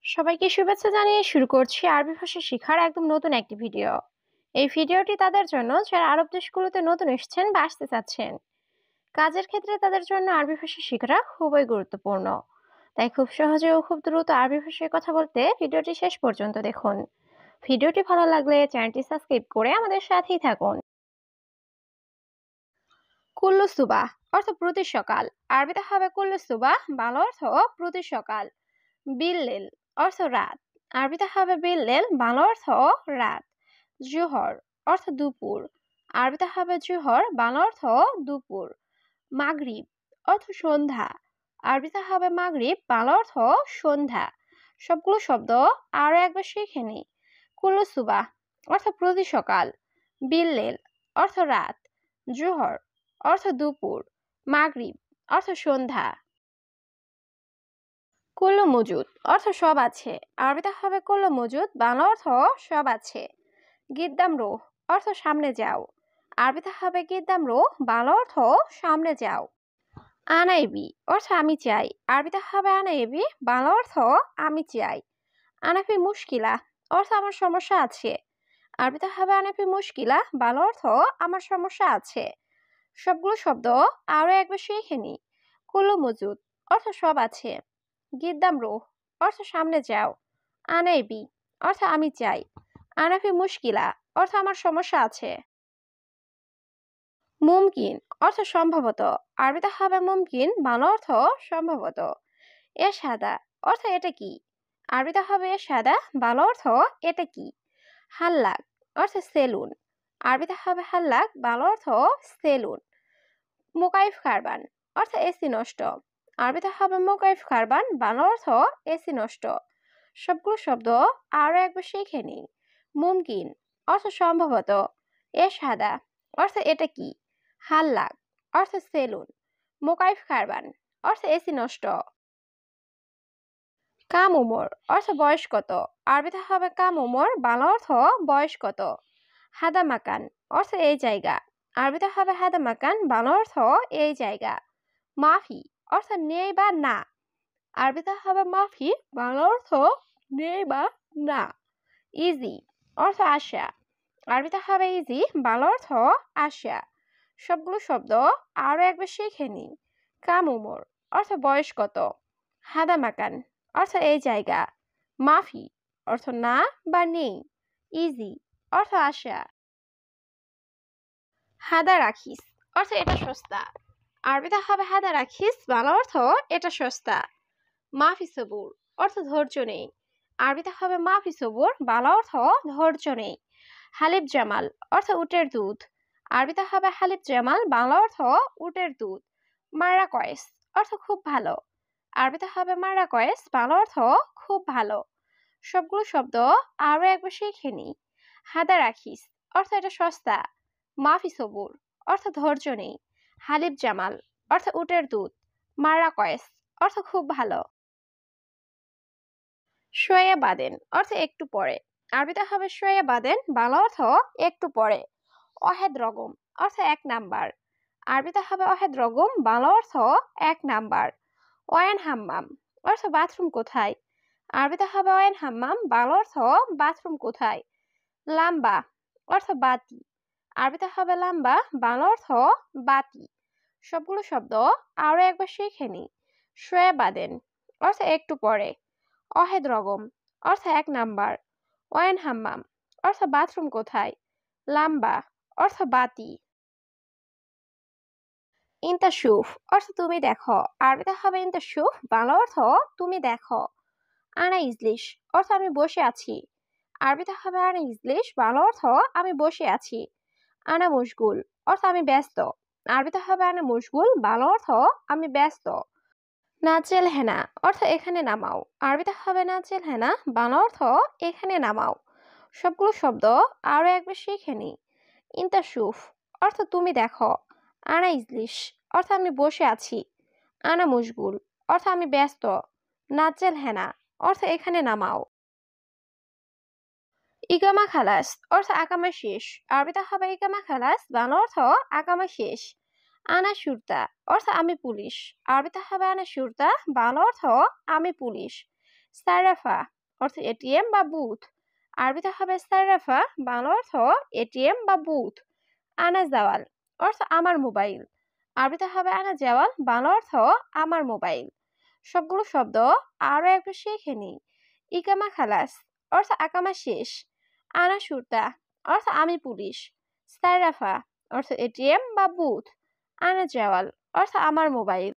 সবাইকে শুভেচ্ছা জানিয়ে শুরু করছি আরবি ভাষা শেখার একদম নতুন একটি ভিডিও। এই ভিডিওটি তাদের জন্য যারা আরব দেশগুলোতে নতুন এসেছেন বা আসতে চাচ্ছেন। কাজের ক্ষেত্রে তাদের জন্য আরবি ভাষা শেখাটা খুবই গুরুত্বপূর্ণ। তাই খুব সহজে ও খুব দ্রুত আরবি ভাষায় কথা বলতে ভিডিওটি শেষ পর্যন্ত দেখুন। ভিডিওটি ভালো লাগলে চ্যানেলটি সাবস্ক্রাইব করে আমাদের সাথেই থাকুন। কুল্লু সুবাহ অর্থ প্রতি সকাল। আরবিতে হবে কুল্লু সুবাহ, বাংলা অর্থ প্রতি সকাল। বিল্লেল অর্থ রাত। আরবিতে হবে বিল্লেল, বাংলা অর্থ রাত। জুহর অর্থ দুপুর। আরবিতে হবে জুহর, বাংলা অর্থ দুপুর। মাগরিব অর্থ সন্ধ্যা। আরবিতে হবে মাগরিব, বাংলা অর্থ সন্ধ্যা। সবগুলো শব্দ আরো একবার শিখে নিই। কুল্লু সুবাহ অর্থ প্রতি সকাল। বিল্লেল অর্থ রাত। জুহর অর্থ দুপুর। মাগরিব অর্থ সন্ধ্যা। কুল্লু মজুদ অর্থ সব আছে। আরবিতে হবে কুল্লু মজুদ, বাংলা অর্থ সব আছে। গিদ্দাম রোহ অর্থ সামনে যাও। আরবিতে হবে গিদ্দাম রোহ, বাংলা অর্থ সামনে যাও। আনাইবি অর্থ আমি চাই। আরবিতে হবে আনাইবি, বাংলা অর্থ আমি চাই। আনাফি মুশকিলা অর্থ আমার সমস্যা আছে। আরবিতে হবে আনাফি মুশকিলা, বাংলা অর্থ আমার সমস্যা আছে। সবগুলো শব্দ আরো একবার শিখে নিই। কুল্লু মজুদ অর্থ সব আছে। গিদ্দাম রোহ অর্থ সামনে যাও। আনাইবি অর্থ আমি চাই। আনাফি মুশকিলা অর্থ আমার সমস্যা আছে। মুমকিন অর্থ সম্ভবত। আরবিতে হবে মুমকিন, বাংলা অর্থ সম্ভবত। এ সাদা অর্থ এটা কি। আরবিতে হবে এ সাদা, বাংলা অর্থ এটা কি। হাল্লাক অর্থ সেলুন। আরবিতে হবে হাল্লাক, বাংলা অর্থ সেলুন। মোকাইফ কারবান অর্থ এসি নষ্ট। আরবিতে হবে মোকাইফ কারবান, বাংলা অর্থ এসি নষ্ট। সবগুলো শব্দ আরো একবার শিখে নিই। মুমকিন অর্থ সম্ভবত। এ সাদা অর্থ এটা কি। হাল্লাক অর্থ সেলুন। মোকাইফ কারবান অর্থ এসি নষ্ট। কাম উমর অর্থ বয়স কত। আরবিতে হবে কাম উমর, বাংলা অর্থ বয়স কত। হাদা মাকান অর্থ এই জায়গা। আরবিতে হবে হাদা মাকান, বাংলা অর্থ এই জায়গা। মাফি অর্থ নেই বা না। আরবিতে হবে মাফি, বাংলা অর্থ নেই বা না। ইজি অর্থ আশা। আরবিতে হবে ইজি, বাংলা অর্থ আশা। সবগুলো শব্দ আরো একবার শিখে নিই। কাম উমর অর্থ বয়স কত। হাদা মাকান অর্থ এই জায়গা। মাফি অর্থ না বা নেই। ইজি অর্থ আশা। হাদা রাখিস অর্থ এটা সস্তা। আরবিতে হবে হাদা রাখিস, বাংলা অর্থ এটা সস্তা। মাফি সবুর অর্থ ধৈর্য নেই। আরবিতে হবে মাফি সবুর, বাংলা অর্থ ধৈর্য নেই। হালিব জামাল অর্থ উটের দুধ। আরবিতে হবে হালিব জামাল, বাংলা অর্থ উটের দুধ। মাররা কয়েস অর্থ খুব ভালো। আরবিতে হবে মাররা কয়েস, বাংলা অর্থ খুব ভালো। সবগুলো শব্দ আরো একবার শিখে নিই। হাদা রাখিস অর্থ এটা সস্তা। মাফি সবুর অর্থ ধৈর্য নেই। হালিব জামাল অর্থ উটের দুধ। মাররা কয়েস অর্থ খুব ভালো। শোয়া বাদেন অর্থ একটু পরে। আরবিতে হবে শোয়া বাদেন, বাংলা অর্থ একটু পরে। অহেদ রগম অর্থ এক নাম্বার। আরবিতে হবে অহেদ রগম, বাংলা অর্থ এক নাম্বার। ওয়ান হাম্মাম অর্থ বাথরুম কোথায়। আরবিতে হবে ওয়ান হাম্মাম, বাংলা অর্থ বাথরুম কোথায়। লাম্বা অর্থ বাতি। আরবিতে হবে লাম্বা, বাংলা অর্থ বাতি। সবগুলো শব্দ আরো একবার শিখে নিই। শোয়া বাদেন অর্থ একটু পরে। অহেদ রগম অর্থ এক নাম্বার। ওয়ান হাম্মাম অর্থ বাথরুম কোথায়। লাম্বা অর্থ বাতি। ইনতা শুফ অর্থ তুমি দেখো। আরবিতে হবে ইনতা শুফ, বাংলা অর্থ তুমি দেখো। আনা ইজলিশ অর্থ আমি বসে আছি। আরবিতে হবে আনা ইজলিশ, বাংলা অর্থ আমি বসে আছি। আনা মশগুল অর্থ আমি ব্যস্ত। আরবিতে হবে আনা মশগুল, বাংলা অর্থ আমি ব্যস্ত। নাচেল হেনা অর্থ এখানে নামাও। আরবিতে হবে নাচেল হেনা, বাংলা অর্থ এখানে নামাও। সবগুলো শব্দ আরো একবার শিখে নিই। ইনতা শুফ অর্থ তুমি দেখো। আনা ইজলিশ অর্থ আমি বসে আছি। আনা মশগুল অর্থ আমি ব্যস্ত। নাচেল হেনা অর্থ এখানে নামাও। ইকামা খালাস অর্থ আকামা শেষ। আরবিতে হবে ইকামা খালাস, বাংলা অর্থ আকামা শেষ। আনা সুরতা অর্থ আমি পুলিশ। আরবিতে হবে আনা সুরতা, বাংলা অর্থ আমি পুলিশ। সারাফা অর্থ এটিএম বা বুথ। আরবিতে হবে সারাফা, বাংলা অর্থ এটিএম বা বুথ। আনা জাওয়াল অর্থ আমার মোবাইল। আরবিতে হবে আনা জাওয়াল, বাংলা অর্থ আমার মোবাইল। সবগুলো শব্দ আরো একবার শিখে নিই। ইকামা খালাস অর্থ আকামা শেষ। আনা সুরতা অর্থ আমি পুলিশ। সারাফা অর্থ এটিএম বা বুথ। আনা জাওয়াল অর্থ আমার মোবাইল।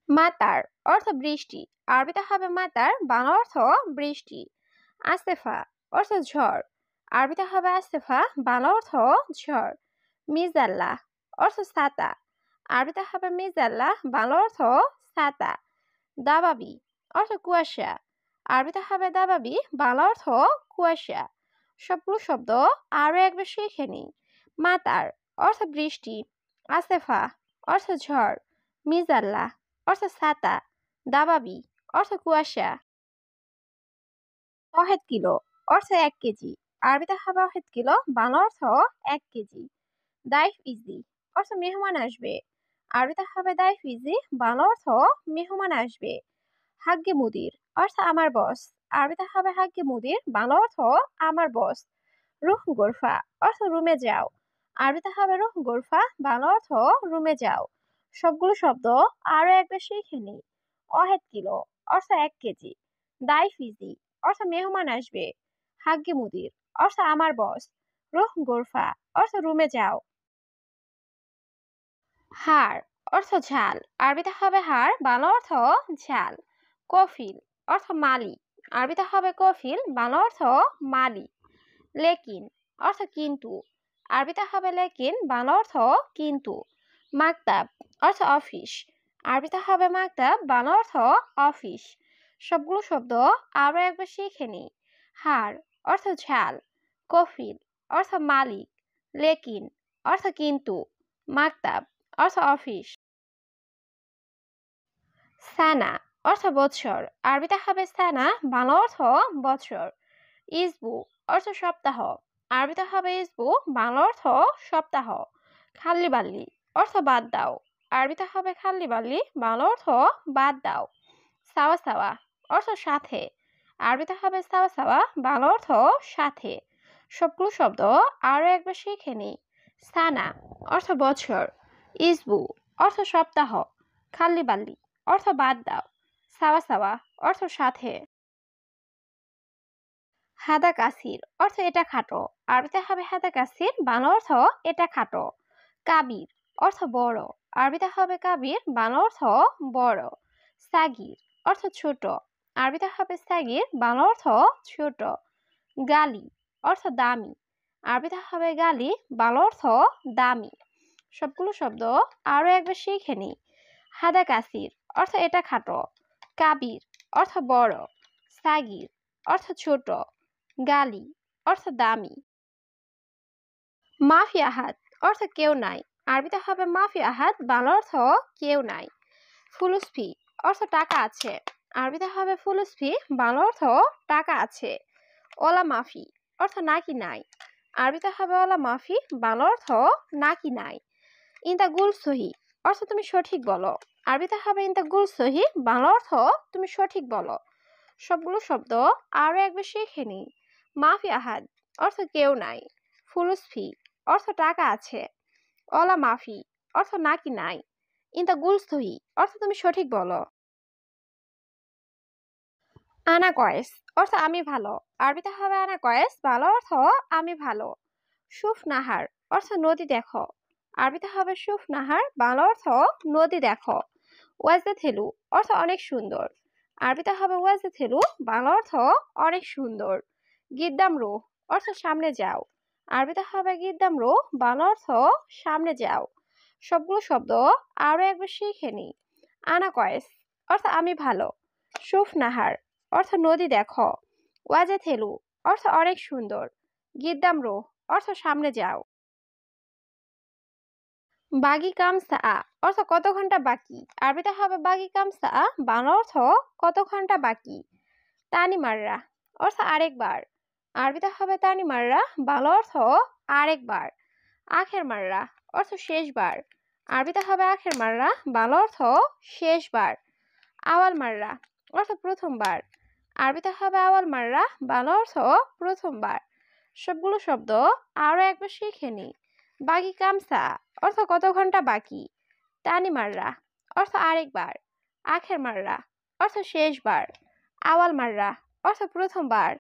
মাতার অর্থ বৃষ্টি। আরবিতে হবে মাতার, বাংলা অর্থ বৃষ্টি। আসেফা অর্থ ঝড়। আরবিতে হবে আসেফা, বাংলা অর্থ ঝড়। মিজাল্লা অর্থ ছাতা। আরবিতে হবে মিজাল্লা, বাংলা অর্থ ছাতা। দাবাবি অর্থ কুয়াশা। আরবিতে হবে দাবাবি, বাংলা অর্থ কুয়াশা। সবগুলো শব্দ আরো একবার শিখে নিই। মাতার অর্থ বৃষ্টি। আসেফা অর্থ ঝড়। মিজাল্লা অর্থ ছাতা। দাবাবি অর্থ কুয়াশা। অহেদ কিলো অর্থ 1 কেজি। আরবিতে হবে অহেদ কিলো, বাংলা অর্থ 1 কেজি। দাইফ ইজি অর্থ মেহমান আসবে। আরবিতে হবে দাইফ ইজি, বাংলা অর্থ মেহমান আসবে। হাগ্গে মুদির অর্থ আমার বস। আরবিতে হবে হাগ্গে মুদির, বাংলা অর্থ আমার বস। রুহ গোরফা অর্থ রুমে যাও। আরবিতে হবে রুহ গোরফা, বাংলা অর্থ রুমে যাও। সবগুলো শব্দ আরো একবার শিখে নিই। অহেদ কিলো অর্থ 1 কেজি। দাইফ ইজি অর্থ মেহমান আসবে। হাগ্গে মুদির অর্থ আমার বস। রুহ গোরফা অর্থ রুমে যাও। হাড় অর্থ ঝাল। আরবিতে হবে হাড়, বাংলা অর্থ ঝাল। কফিল অর্থ মালি। আরবিতে হবে কফিল, বাংলা অর্থ মালি। লেকিন অর্থ কিন্তু। আরবিতে হবে লেকিন, বাংলা অর্থ কিন্তু। মাকতাব অর্থ অফিস। আরবিতে হবে মাকতাব, বাংলা অর্থ অফিস। সবগুলো শব্দ আরো একবার শিখে নিই। হাড় অর্থ ঝাল। কফিল অর্থ মালিক। লেকিন অর্থ কিন্তু। মাকতাব অর্থ অফিস। সানা অর্থ বৎসর। আরবিতে হবে সানা, বাংলা অর্থ বৎসর। ইসবু অর্থ সপ্তাহ। আরবিতে হবে ইসবু, বাংলা অর্থ সপ্তাহ। খাল্লি বাল্লি অর্থ বাদ দাও। আরবিতে হবে খাল্লি বাল্লি, বাংলা অর্থ বাদ দাও। সাওয়া সাওয়া অর্থ সাথে। আরবিতে হবে সাওয়া সাওয়া, বাংলা অর্থ সাথে। সবগুলো শব্দ আরো একবার শিখে নিই। সানা অর্থ বছর। ইসবু অর্থ সপ্তাহ। খাল্লি বাল্লি অর্থ বাদ দাও। সাওয়া সাওয়া অর্থ সাথে। হাদা কাসির অর্থ এটা খাটো। আরবিতে হবে হাদা কাসির, বাংলা অর্থ এটা খাটো। কাবির অর্থ বড়। আরবিতে হবে কাবির, বাংলা অর্থ বড়। সাগির অর্থ ছোট। আরবিতে হবে সাগির, বাংলা অর্থ ছোট। গালি অর্থ দামি। আরবিতে হবে গালি, বাংলা অর্থ দামি। সবগুলো শব্দ আরো একবার শিখে নিই। হাদা কাসির অর্থ এটা খাটো। কাবির অর্থ বড়। সাগির অর্থ ছোট। গালি অর্থ দামি। মাফি আহাদ অর্থ কেউ নাই। আরবিতে হবে মাফি আহাদ, বাংলা অর্থ কেউ নাই। ফুলুসফি অর্থ টাকা আছে। আরবিতে হবে ফুলুসফি, বাংলা অর্থ টাকা আছে। ওলা মাফি অর্থ নাকি নাই। আরবিতে হবে ওলা মাফি, বাংলা অর্থ নাকি নাই। ইনতা গুল সহি অর্থ তুমি সঠিক বলো। আরবিতে হবে ইনতা গুল সহি, বাংলা অর্থ তুমি সঠিক বলো। সবগুলো শব্দ আরো একবার শিখে নিই। মাফি আহাদ অর্থ কেউ নাই। ফুলুসফি অর্থ টাকা আছে। ওলা মাফি অর্থ নাকি নাই। ইনতা গুল সহি অর্থ তুমি সঠিক বলো। আনা কয়েস অর্থ আমি ভালো। আরবিতে হবে আনা কয়েস, বাংলা অর্থ আমি ভালো। সুফ নাহার অর্থ নদী দেখো। আরবিতে হবে সুফ নাহার, বাংলা অর্থ নদী দেখো। ওয়াজদা থেলু অর্থ অনেক সুন্দর। আরবিতে হবে ওয়াজদা থেলু, বাংলা অর্থ অনেক সুন্দর। গিদ্দাম রো অর্থ সামনে যাও। আরবিতে হবে গিদ্দাম রো, বাংলা অর্থ সামনে যাও। সবগুলো শব্দ আরো একবার শিখে নিই। আনা কয়েস অর্থ আমি ভালো। সুফ নাহার অর্থ নদী দেখো। ওয়াজে থেলু অর্থ অনেক সুন্দর। গিদ্দাম রো অর্থ সামনে যাও। বাগি কাম সা অর্থ কত ঘন্টা বাকি। আরবিতে হবে বাগি কাম সা, বাংলা অর্থ কত ঘন্টা বাকি। তানি মাররা অর্থ আরেকবার। আরবিতে হবে তানি মাররা, বাংলা অর্থ আরেকবার। আখের মাররা অর্থ শেষবার। আরবিতে হবে আখের মাররা, বাংলা অর্থ শেষবার। আওয়াল মাররা অর্থ প্রথমবার। আরবিতে হবে আওয়াল মাররা, বাংলা অর্থ প্রথমবার। সবগুলো শব্দ আরো একবার শিখে নি। বাকি কামসা অর্থ কত ঘন্টা বাকি। তানি মাররা অর্থ আরেকবার। আখের মাররা অর্থ শেষবার। আওয়াল মাররা অর্থ প্রথমবার।